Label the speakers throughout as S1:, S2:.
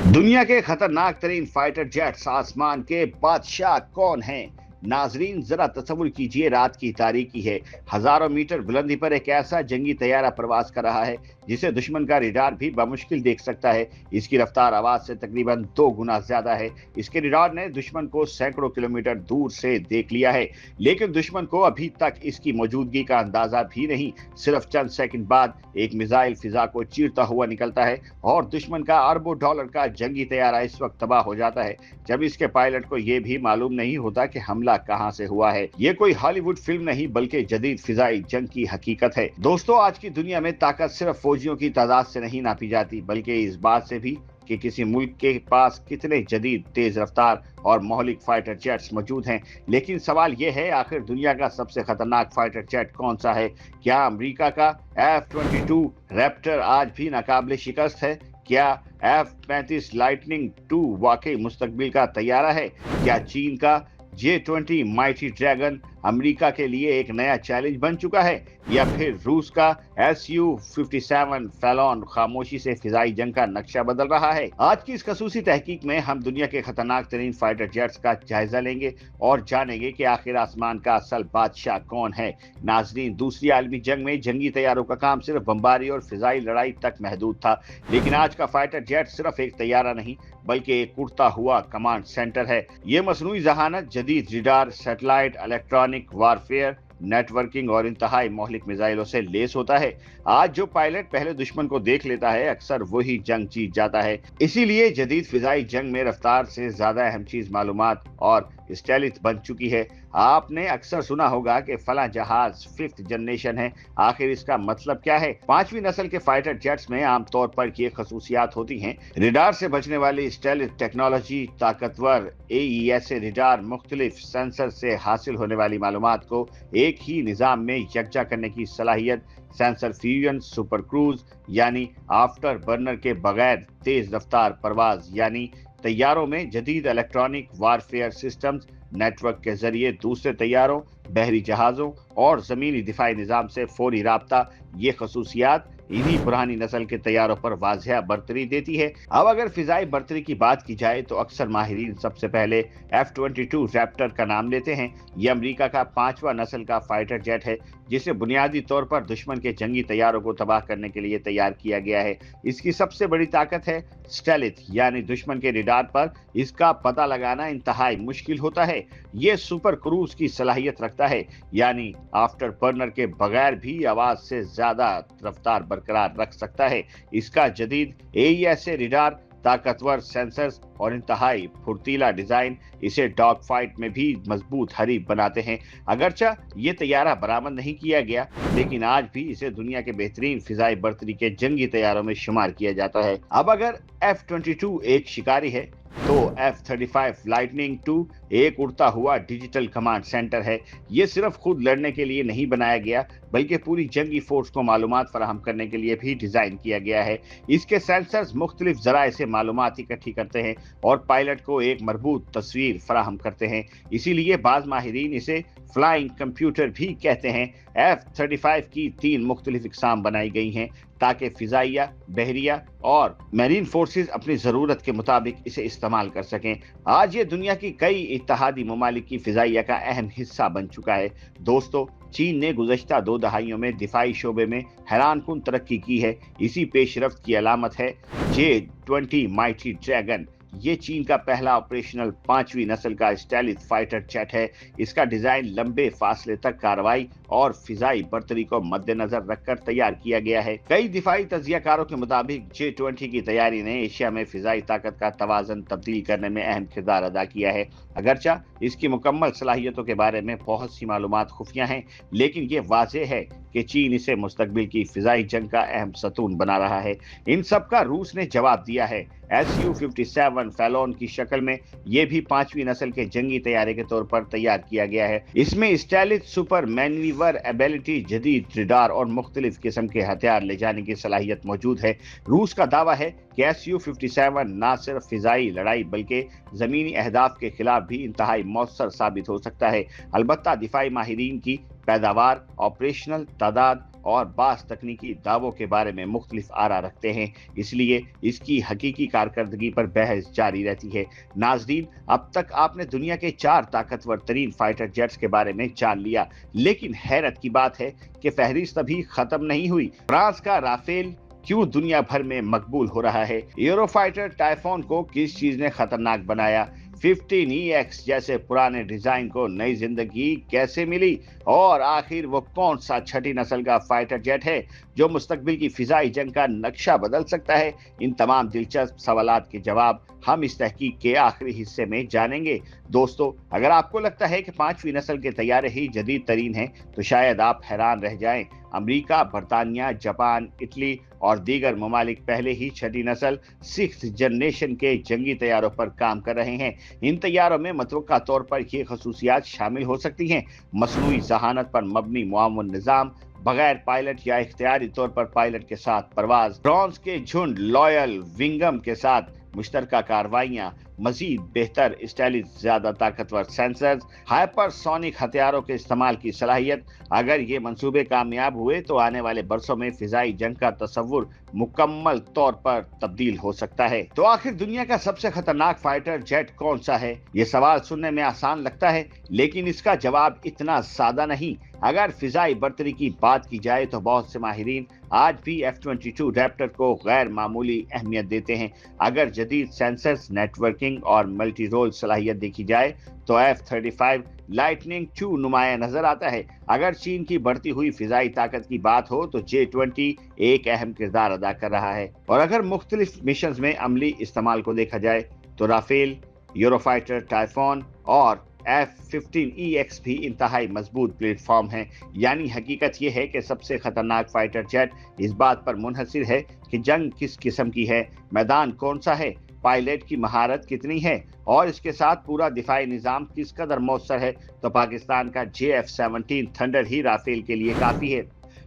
S1: दुनिया के खतरनाक तरीन फाइटर जेट्स आसमान के बादशाह कौन हैं? नाजरीन जरा तस्वुर कीजिए, रात की तारीकी है। हजारों मीटर बुलंदी पर एक ऐसा जंगी तैयारा प्रवास कर रहा है जिसे दुश्मन का रडार भी बमुश्किल देख सकता है। इसकी रफ्तार आवाज से तकरीबन 2 गुना ज्यादा है। इसके रडार ने दुश्मन को सैकड़ों किलोमीटर दूर से देख लिया है, लेकिन दुश्मन को अभी तक इसकी मौजूदगी का अंदाजा भी नहीं। सिर्फ चंद सेकंड बाद एक मिसाइल फिजा को चीरता हुआ निकलता है और दुश्मन का अरबों डॉलर का जंगी तैयारा इस वक्त तबाह हो जाता है, जब इसके पायलट को यह भी मालूम नहीं होता कि हमला कहां से हुआ है। ये कोई हॉलीवुड फिल्म नहीं बल्कि जदीद फिजाई जंग की हकीकत है। दोस्तों, आज की दुनिया में ताकत सिर्फ फौजियों की तादाद से नहीं नापी जाती, बल्कि इस बात से भी कि किसी मुल्क के पास कितने जदीद तेज रफ्तार और मौलिक फाइटर जेट्स मौजूद हैं। लेकिन सवाल यह है, आखिर दुनिया का सबसे खतरनाक फाइटर जेट कौन सा है? क्या अमेरिका का F-22 रैप्टर आज भी नाकाबिले शिकस्त है? क्या F-35 लाइटनिंग 2 वाकई मुस्तकबिल का तैयारा है? क्या चीन का J-20 माइटी ड्रैगन अमेरिका के लिए एक नया चैलेंज बन चुका है, या फिर रूस का Su-57 फैलॉन खामोशी से फिजाई जंग का नक्शा बदल रहा है? आज की इस खसूसी तहकीक में हम दुनिया के खतरनाक तरीन फाइटर जेट्स का जायजा लेंगे और जानेंगे कि आखिर आसमान का असल बादशाह कौन है। नाजरीन, दूसरी आलमी जंग में जंगी तैयारों का काम सिर्फ बमबारी और फिजाई लड़ाई तक महदूद था, लेकिन आज का फाइटर जेट सिर्फ एक तैयारा नहीं बल्कि एक उड़ता हुआ कमांड सेंटर है। ये मसनूई जहानत, जदीद radar, satellite, electronic warfare, networking और इंतहाई मौलिक मिसाइलों से लेस होता है। आज जो पायलट पहले दुश्मन को देख लेता है, अक्सर वही जंग जीत जाता है। इसीलिए जदीद फिजाई जंग में रफ्तार से ज्यादा अहम चीज मालूमात और स्टेलिथ बन चुकी है। आपने अक्सर सुना होगा कि फला जहाज 5th जनरेशन है। आखिर इसका मतलब क्या है? 5वीं नस्ल के फाइटर जेट्स में आमतौर पर ये खसूसियात होती हैं: रडार से बचने वाली स्टेलिथ टेक्नोलॉजी, ताकतवर AESA रडार, मुख्तलिफ सेंसर से हासिल होने वाली मालूमात को एक ही निजाम में यकजा करने की सलाहियत, सेंसर फ्यूजन, सुपर क्रूज यानी आफ्टर बर्नर के बगैर तेज रफ्तार परवाज, यानी तैयारों में जदीद इलेक्ट्रॉनिक वारफेयर सिस्टम्स, नेटवर्क के जरिए दूसरे तैयारों, बहरी जहाजों और जमीनी दिफाई निजाम से फौरी राब्ता। ये खसूसियात इन्हीं पुरानी नस्ल के तैयारों पर वाज़ेह बरतरी देती है। अब अगर फिजाई बरतरी की बात की जाए तो अक्सर माहिरीन सबसे पहले F-22 रैप्टर का नाम लेते हैं। यह अमेरिका का 5वां नस्ल का फाइटर जेट है, जिसे बुनियादी तौर पर दुश्मन के जंगी तैयारों को तबाह करने के लिए तैयार किया गया है। इसकी सबसे बड़ी ताकत है स्टेलिथ, यानी दुश्मन के रडार पर इसका पता लगाना इंतहाई मुश्किल होता है। ये सुपर क्रूज की सलाहियत रखता है, यानी आफ्टर बर्नर के बगैर भी आवाज से ज्यादा रफ्तार बरकरार रख सकता है। इसका जदीद AESA रडार, ताकतवर सेंसर्स और इंतहाई फुर्तीला डिजाइन इसे डॉग फाइट में भी मजबूत हरीफ बनाते हैं। अगरचा ये तैयारा बरामद नहीं किया गया, लेकिन आज भी इसे दुनिया के बेहतरीन फिजाई बरतरी के जंगी तैयारों में शुमार किया जाता है। अब अगर F-22 एक शिकारी है तो F-35 लाइटनिंग 2 एक उड़ता हुआ डिजिटल कमांड सेंटर है। ये सिर्फ खुद लड़ने के लिए नहीं बनाया गया, बल्कि पूरी जंगी फोर्स को मालूमात फराहम करने के लिए भी डिजाइन किया गया है। इसके सेंसर्स मुख्तलिफ जराए से मालूमात इकट्ठी करते हैं और पायलट को एक मरबूत तस्वीर फराहम करते हैं। इसीलिए बाज माहिरीन इसे फ्लाइंग कंप्यूटर भी कहते हैं। F-35 की 3 मुख्तलिफ इकसाम बनाई गई हैं ताकि फिजाइया, बहरिया और मैरीन फोर्सेस अपनी जरूरत के मुताबिक इसे इस्तेमाल कर सकें। आज ये दुनिया की कई इत्तेहादी ममालिक की फिजाइया का अहम हिस्सा बन चुका है। दोस्तों, चीन ने गुज़श्ता 2 दहाइयों में दिफाई शोबे में हैरानकुन तरक्की की है। इसी पेशरफ्त की अलामत है J-20 माइटी ड्रैगन। ये चीन का पहला ऑपरेशनल 5वीं नस्ल का स्टेलिथ फाइटर जेट है। इसका डिजाइन लंबे फासले तक कार्रवाई और फिजाई बरतरी को मद्देनजर रखकर तैयार किया गया है। कई दिफाई तजियाकारों के मुताबिक J-20 की तैयारी ने एशिया में फिजाई ताकत का तवाजन तब्दील करने में अहम किरदार अदा किया है। अगरचा इसकी मुकम्मल सलाहियतों के बारे में बहुत सी मालूमात खुफिया हैं, लेकिन ये वाज़ेह है कि चीन इसे मुस्तकबिल की फिजाई जंग का अहम सतून बना रहा है। इन सब का रूस ने जवाब दिया है। Su-57 फैलॉन की शक्ल में यह भी 5वीं नस्ल के जंगी तैयारे के तौर पर तैयार किया गया है। इसमें स्टाइलिश सुपर मैन्यूवर एबिलिटी, जदीद रडार और मुख्तलिफ किस्म के हथियार ले जाने की सलाहियत मौजूद है। रूस का दावा है कि Su-57 न सिर्फ फिजाई लड़ाई बल्कि जमीनी अहदाफ के खिलाफ भी इंतहाई मौसर साबित हो सकता है। अलबत्ता दिफाई माहिरीन की पैदावार, ऑपरेशनल तादाद और बास तकनीकी दावों के बारे में मुख्तलिफ आरा रखते हैं, इसलिए इसकी हकीकी कारकर्दगी पर बहस जारी रहती है। नाजरीन, अब तक आपने दुनिया के 4 ताकतवर तरीन फाइटर जेट्स के बारे में जान लिया, लेकिन हैरत की बात है कि फहरिस्त अभी खत्म नहीं हुई। फ्रांस का राफेल क्यों दुनिया भर में मकबूल हो रहा है? यूरोफाइटर टाइफॉन को किस चीज ने खतरनाक बनाया? 15EX जैसे पुराने डिजाइन को नई जिंदगी कैसे मिली? और आखिर वो कौन सा छठी नस्ल का फाइटर जेट है जो मुस्तकबिल की फिजाई जंग का नक्शा बदल सकता है? इन तमाम दिलचस्प सवालात के जवाब हम इस तहकीक के आखिरी हिस्से में जानेंगे। दोस्तों, अगर आपको लगता है कि 5वीं नस्ल के तैयारे ही जदीद तरीन हैं, तो शायद आप हैरान रह जाएं। अमेरिका, बरतानिया, जापान, इटली और दीगर ममालिक पहले ही छठी नस्ल 6th जनरेशन के जंगी तैयारों पर काम कर रहे हैं। इन तैयारों में मतवक्का तौर पर ये खसूसियात शामिल हो सकती हैं: मसनूई जहानत पर मबनी मुआवन निज़ाम, बगैर पायलट या इख्तियारी तौर पर पायलट के साथ परवाज, ड्रोन्स के झुंड, लॉयल विंगम के साथ मुश्तरका कार्रवाइयां, मजीद बेहतर स्टाइलिश, ज्यादा ताकतवर सेंसर्स, हाइपरसोनिक हथियारों के इस्तेमाल की सलाहियत। अगर ये मंसूबे कामयाब हुए तो आने वाले बरसों में फिजाई जंग का तस्वुर मुकम्मल तौर पर तब्दील हो सकता है। तो आखिर दुनिया का सबसे खतरनाक फाइटर जेट कौन सा है? ये सवाल सुनने में आसान लगता है, लेकिन इसका जवाब इतना सादा नहीं। अगर फिजाई बर्तरी की बात की जाए तो बहुत से माहिरीन आज भी F-22 रैप्टर को गैर मामूली अहमियत देते हैं। अगर जदीद सेंसर्स, नेटवर्किंग और मल्टी रोल सलाहियत देखी जाए तो F-35 लाइटनिंग 2 नुमाया नजर आता है। अगर चीन की बढ़ती हुई फिजाई ताकत की बात हो तो J-20 एक अहम किरदार अदा कर रहा है। और अगर मुख्तलिफ मिशन में अमली इस्तेमाल को देखा जाए तो राफेल, यूरोफाइटर टाइफॉन और F-15EX भी इंतहाई मजबूत प्लेटफॉर्म हैं। यानी हकीकत यह है कि सबसे खतरनाक फाइटर जेट इस बात पर मुनहसिर है कि जंग किस किस्म की है, मैदान कौन सा है, पायलट की महारत कितनी है और इसके साथ पूरा दिफाई निजाम किस कदर मौसर है। तो पाकिस्तान का JF-17 थंडर ही राफेल के लिए काफी है।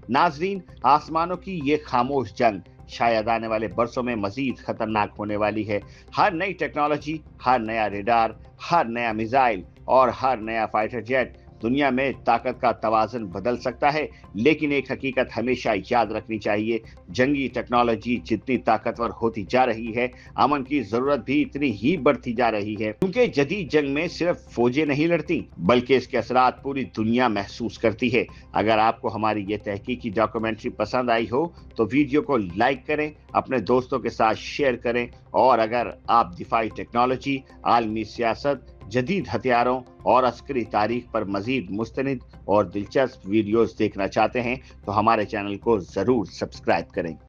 S1: नाजरीन, आसमानों की ये खामोश जंग शायद आने वाले बरसों में मजीद खतरनाक होने वाली है। हर नई टेक्नोलॉजी, हर नया रेडार, हर नया मिसाइल और हर नया फाइटर जेट दुनिया में ताकत का तवाज़ुन बदल सकता है। लेकिन एक हकीकत हमेशा याद रखनी चाहिए, जंगी टेक्नोलॉजी जितनी ताकतवर होती जा रही है, अमन की जरूरत भी इतनी ही बढ़ती जा रही है। क्योंकि जदीद जंग में सिर्फ फौजें नहीं लड़ती, बल्कि इसके असरात पूरी दुनिया महसूस करती है। अगर आपको हमारी ये तहकीकी डॉक्यूमेंट्री पसंद आई हो तो वीडियो को लाइक करें, अपने दोस्तों के साथ शेयर करें। और अगर आप दिफाई टेक्नोलॉजी, आलमी सियासत, जदीद हथियारों और अस्करी तारीख पर मजीद मुस्तनिद और दिलचस्प वीडियोस देखना चाहते हैं तो हमारे चैनल को जरूर सब्सक्राइब करें।